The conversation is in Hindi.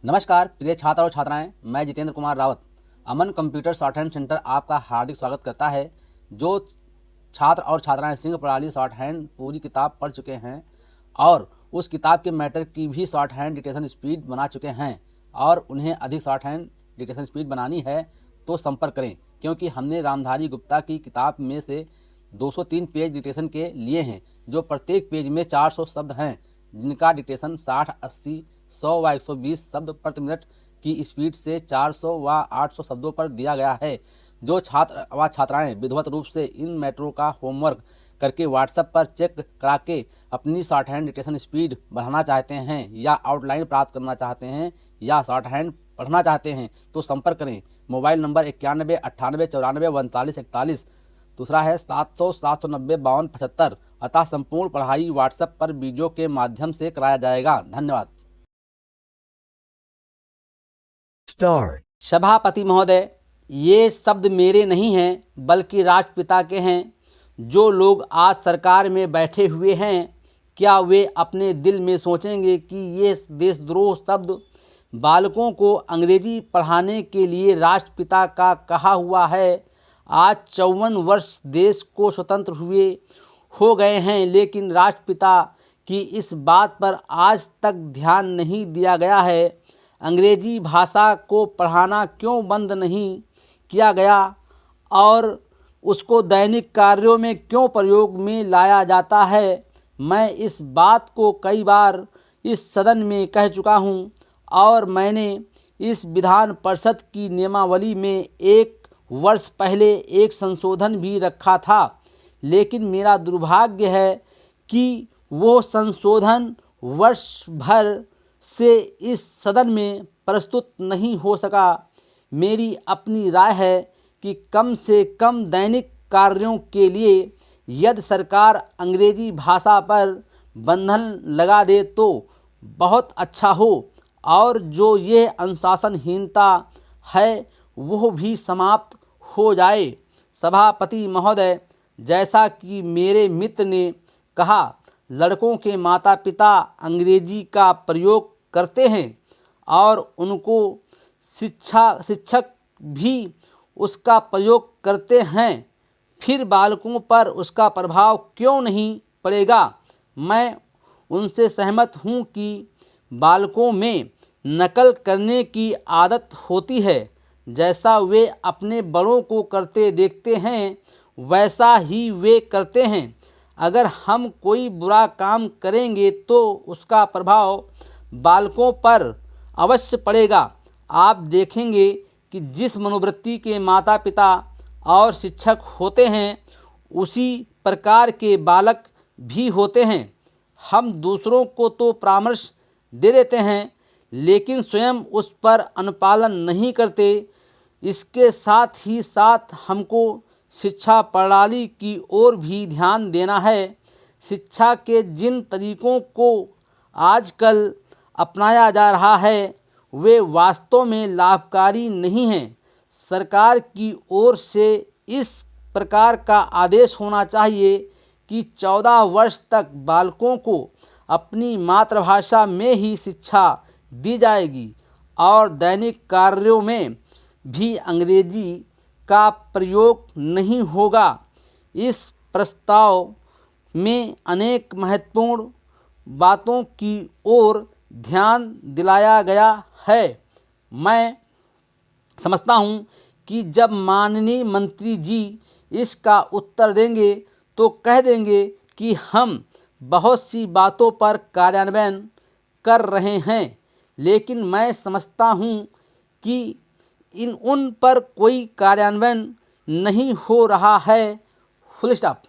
नमस्कार प्रिय छात्र और छात्राएं, मैं जितेंद्र कुमार रावत अमन कंप्यूटर शॉर्ट हैंड सेंटर आपका हार्दिक स्वागत करता है। जो छात्र और छात्राएं सिंह प्रणाली शॉर्ट हैंड पूरी किताब पढ़ चुके हैं और उस किताब के मैटर की भी शॉर्ट हैंड डिक्टेशन स्पीड बना चुके हैं और उन्हें अधिक शॉर्ट हैंड डिक्टेशन स्पीड बनानी है तो संपर्क करें, क्योंकि हमने रामधारी गुप्ता की किताब में से 203 पेज डिक्टेशन के लिए हैं, जो प्रत्येक पेज में 400 शब्द हैं, जिनका डिक्टेशन 60, 80, 100 व 120 शब्द प्रति मिनट की स्पीड से 400 व 800 शब्दों पर दिया गया है। जो छात्र व छात्राएं विधिवत रूप से इन मैटरों का होमवर्क करके व्हाट्सएप पर चेक करा के अपनी शॉर्ट हैंड डिक्टेशन स्पीड बढ़ाना चाहते हैं या आउटलाइन प्राप्त करना चाहते हैं या शॉर्ट हैंड पढ़ना चाहते हैं तो संपर्क करें। मोबाइल नंबर 91 98 94 39 41, दूसरा है 700 790 52 75। अतः संपूर्ण पढ़ाई व्हाट्सएप पर वीडियो के माध्यम से कराया जाएगा। धन्यवाद। सभापति महोदय, ये शब्द मेरे नहीं हैं बल्कि राष्ट्रपिता के हैं। जो लोग आज सरकार में बैठे हुए हैं, क्या वे अपने दिल में सोचेंगे कि ये देशद्रोह शब्द बालकों को अंग्रेजी पढ़ाने के लिए राष्ट्रपिता का कहा हुआ है? आज 54 वर्ष देश को स्वतंत्र हुए हो गए हैं, लेकिन राष्ट्रपिता की इस बात पर आज तक ध्यान नहीं दिया गया है। अंग्रेजी भाषा को पढ़ाना क्यों बंद नहीं किया गया और उसको दैनिक कार्यों में क्यों प्रयोग में लाया जाता है? मैं इस बात को कई बार इस सदन में कह चुका हूँ और मैंने इस विधान परिषद की नियमावली में 1 वर्ष पहले एक संशोधन भी रखा था, लेकिन मेरा दुर्भाग्य है कि वो संशोधन वर्ष भर से इस सदन में प्रस्तुत नहीं हो सका। मेरी अपनी राय है कि कम से कम दैनिक कार्यों के लिए यदि सरकार अंग्रेजी भाषा पर बंधन लगा दे तो बहुत अच्छा हो और जो ये अनुशासनहीनता है वो भी समाप्त हो जाए। सभापति महोदय, जैसा कि मेरे मित्र ने कहा, लड़कों के माता पिता अंग्रेजी का प्रयोग करते हैं और उनको शिक्षक भी उसका प्रयोग करते हैं, फिर बालकों पर उसका प्रभाव क्यों नहीं पड़ेगा? मैं उनसे सहमत हूँ कि बालकों में नकल करने की आदत होती है। जैसा वे अपने बड़ों को करते देखते हैं वैसा ही वे करते हैं। अगर हम कोई बुरा काम करेंगे तो उसका प्रभाव बालकों पर अवश्य पड़ेगा। आप देखेंगे कि जिस मनोवृत्ति के माता पिता और शिक्षक होते हैं उसी प्रकार के बालक भी होते हैं। हम दूसरों को तो परामर्श दे देते हैं लेकिन स्वयं उस पर अनुपालन नहीं करते। इसके साथ ही साथ हमको शिक्षा प्रणाली की ओर भी ध्यान देना है। शिक्षा के जिन तरीकों को आजकल अपनाया जा रहा है वे वास्तव में लाभकारी नहीं हैं। सरकार की ओर से इस प्रकार का आदेश होना चाहिए कि 14 वर्ष तक बालकों को अपनी मातृभाषा में ही शिक्षा दी जाएगी और दैनिक कार्यों में भी अंग्रेजी का प्रयोग नहीं होगा। इस प्रस्ताव में अनेक महत्वपूर्ण बातों की ओर ध्यान दिलाया गया है। मैं समझता हूँ कि जब माननीय मंत्री जी इसका उत्तर देंगे तो कह देंगे कि हम बहुत सी बातों पर कार्यान्वयन कर रहे हैं, लेकिन मैं समझता हूँ कि उन पर कोई कार्यान्वयन नहीं हो रहा है। Full stop.